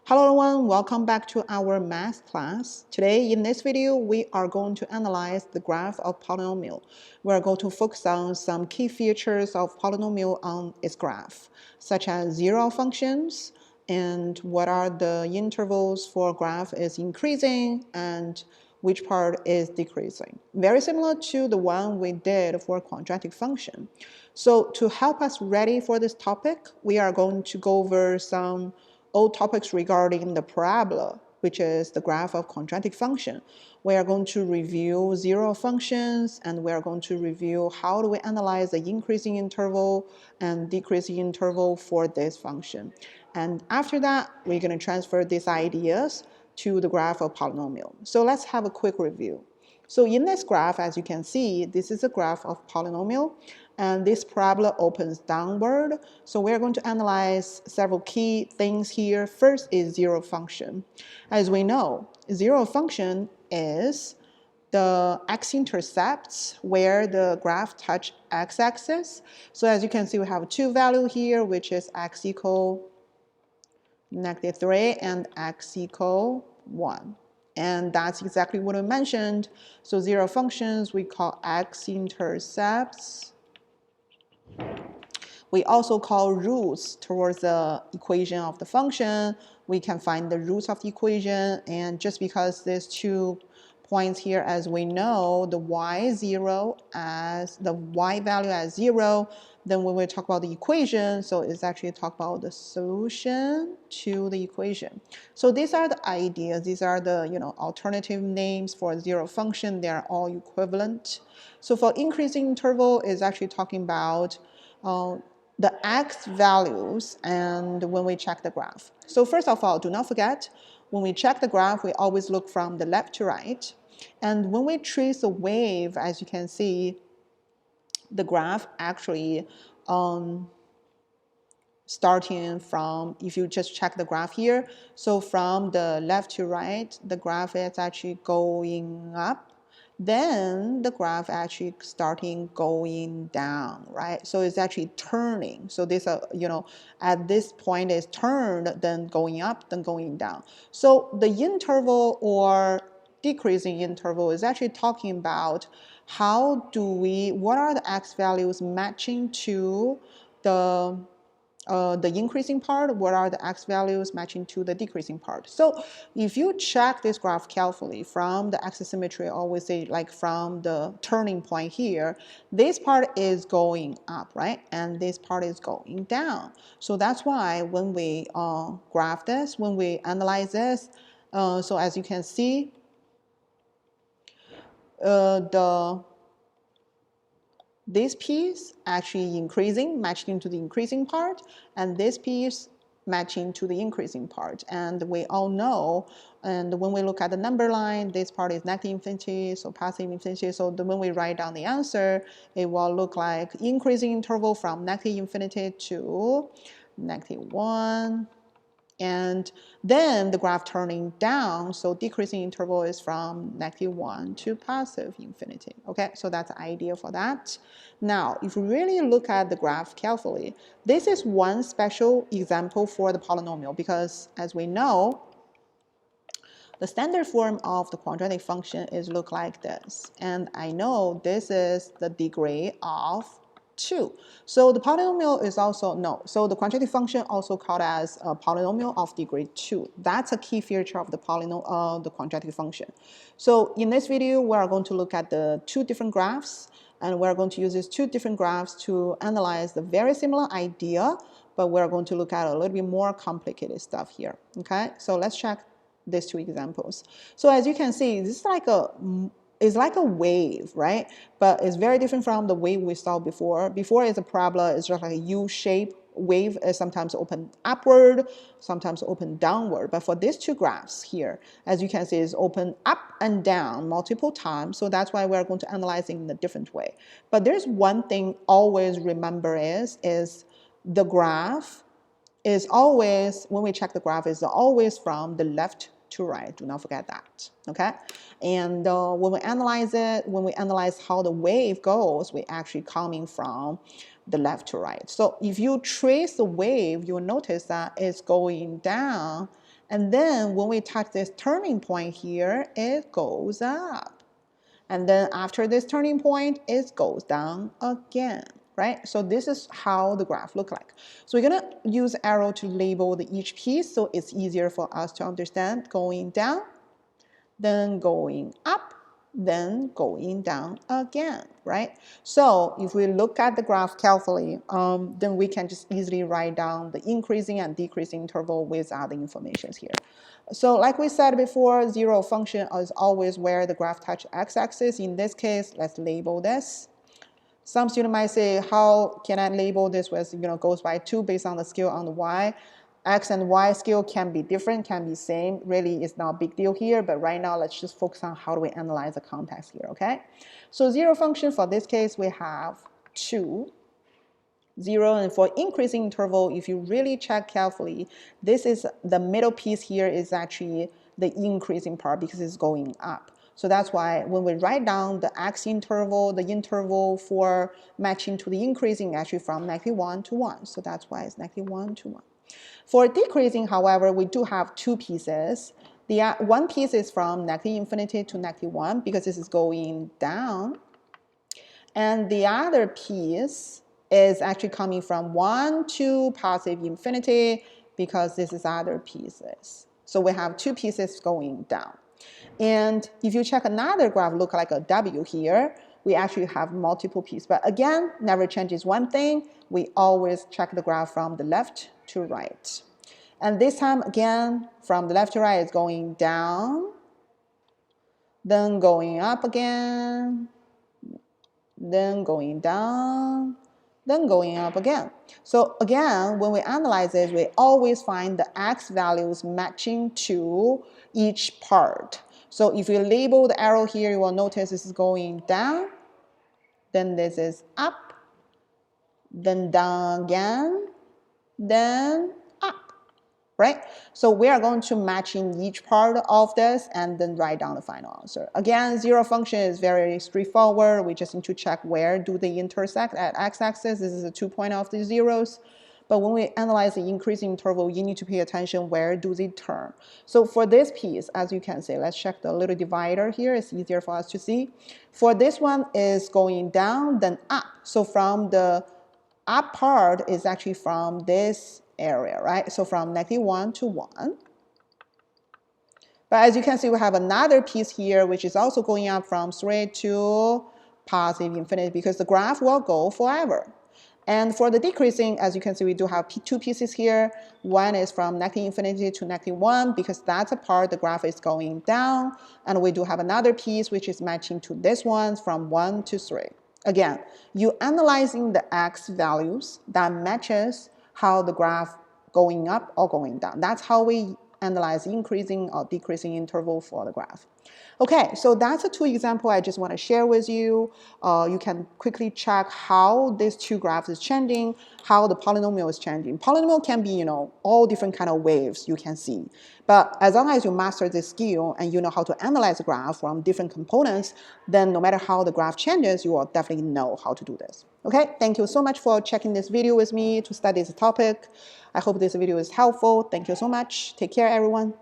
Hello everyone, welcome back to our math class. Today in this video, we are going to analyze the graph of polynomial. We are going to focus on some key features of polynomial on its graph, such as zero functions and what are the intervals for graph is increasing and which part is decreasing. Very similar to the one we did for quadratic function. So to help us ready for this topic, we are going to go over some old topics regarding the parabola, which is the graph of quadratic function. We are going to review zero functions, and we are going to review how do we analyze the increasing interval and decreasing interval for this function. And after that, we're going to transfer these ideas to the graph of polynomial. So let's have a quick review. So in this graph, as you can see, this is a graph of polynomial, and this parabola opens downward. So we're going to analyze several key things here. First is zero function. As we know, zero function is the x-intercepts where the graph touch x-axis. So as you can see, we have two values here, which is x equal -3 and x equal 1. And that's exactly what I mentioned. So zero functions, we call x-intercepts. We also call roots towards the equation of the function. We can find the roots of the equation, and just because there's 2 points here, as we know, the y0 as the y value as 0, then when we talk about the equation, so it's actually talk about the solution to the equation. So these are the ideas, these are the alternative names for zero function. They are all equivalent. So for increasing interval is actually talking about the x values and when we check the graph. So first of all, do not forget, when we check the graph, we always look from the left to right. And when we trace a wave, as you can see, the graph actually starting from, if you just check the graph here, so from the left to right, the graph is actually going up. Then the graph actually starting going down, right? So it's actually turning. So this, at this point is turned, then going up, then going down. So the interval or decreasing interval is actually talking about what are the x values matching to the increasing part, what are the x values matching to the decreasing part. So if you check this graph carefully from the axisymmetry, I always say like from the turning point here, this part is going up, right? And this part is going down. So that's why when we graph this, when we analyze this, so as you can see, this piece actually increasing, matching to the increasing part, and this piece matching to the increasing part. And we all know, and when we look at the number line, this part is negative infinity, so positive infinity. So when we write down the answer, it will look like increasing interval from negative infinity to -1. And then the graph turning down, so decreasing interval is from -1 to positive infinity. Okay, so that's the idea for that. Now, if you really look at the graph carefully, this is one special example for the polynomial, because as we know, the standard form of the quadratic function is look like this. And I know this is the degree of 2. So the polynomial is also, so the quadratic function also called as a polynomial of degree 2. That's a key feature of the the quadratic function. So in this video, we are going to look at the 2 different graphs, and we're going to use these 2 different graphs to analyze the very similar idea, but we're going to look at a little bit more complicated stuff here. Okay, so let's check these 2 examples. So as you can see, this is like a wave, right? But it's very different from the wave we saw before. Before is a parabola, it's just like a U-shape wave, is sometimes open upward, sometimes open downward. But for these 2 graphs here, as you can see, it's open up and down multiple times. So that's why we're going to analyze it in a different way. But there's one thing always remember is the graph is always, when we check the graph, is always from the left to right. Do not forget that, okay? And when we analyze it, when we analyze how the wave goes, we actually coming from the left to right. So if you trace the wave, you'll notice that it's going down And then when we touch this turning point here, it goes up. And then after this turning point, it goes down again, right? So this is how the graph looks like. So we're gonna use arrow to label each piece so it's easier for us to understand. Going down, then going up, then going down again, right? So if we look at the graph carefully, then we can just easily write down the increasing and decreasing interval with other information here. So like we said before, zero function is always where the graph touches x-axis. In this case, let's label this. Some student might say, how can I label this with, goes by 2 based on the scale on the y? X and y scale can be different, can be same. Really, it's not a big deal here, but right now let's just focus on how do we analyze the context here, okay? So zero function, for this case, we have 2. 0, and for increasing interval, if you really check carefully, this is the middle piece here is actually the increasing part because it's going up. So that's why when we write down the x interval, the interval for matching to the increasing actually from -1 to 1. So that's why it's -1 to 1. For decreasing, however, we do have 2 pieces. The one piece is from -infinity to -1 because this is going down. And the other piece is actually coming from 1 to positive infinity because this is other pieces. So we have 2 pieces going down. And if you check another graph, look like a W here, we actually have multiple pieces. But again, never changes one thing. We always check the graph from the left to right. And this time, again, from the left to right, it's going down, then going up again, then going down, then going up again. So again, when we analyze this, we always find the x values matching to each part. So if you label the arrow here, you will notice this is going down, then this is up, then down again, then up, right? So we are going to match in each part of this and then write down the final answer. Again, zero function is very straightforward. We just need to check where do they intersect at x-axis. This is the 2 point of the zeros. But when we analyze the increasing interval, you need to pay attention where do they turn. So for this piece, as you can see, let's check the little divider here. It's easier for us to see. For this one is going down, then up. So from the up part is actually from this area, right? So from -1 to 1. But as you can see, we have another piece here, which is also going up from 3 to positive infinity because the graph will go forever. And for the decreasing, as you can see, we do have 2 pieces here. One is from -infinity to -1 because that's a part the graph is going down. And we do have another piece which is matching to this one from 1 to 3. Again, you analyzing the x values that matches how the graph going up or going down. That's how we analyze increasing or decreasing interval for the graph. Okay, so that's the 2 examples I just want to share with you. You can quickly check how these 2 graphs is changing, how the polynomial is changing. Polynomial can be, all different kind of waves you can see. But as long as you master this skill and you know how to analyze the graph from different components, then no matter how the graph changes, you will definitely know how to do this. Okay, thank you so much for checking this video with me to study this topic. I hope this video is helpful. Thank you so much. Take care, everyone.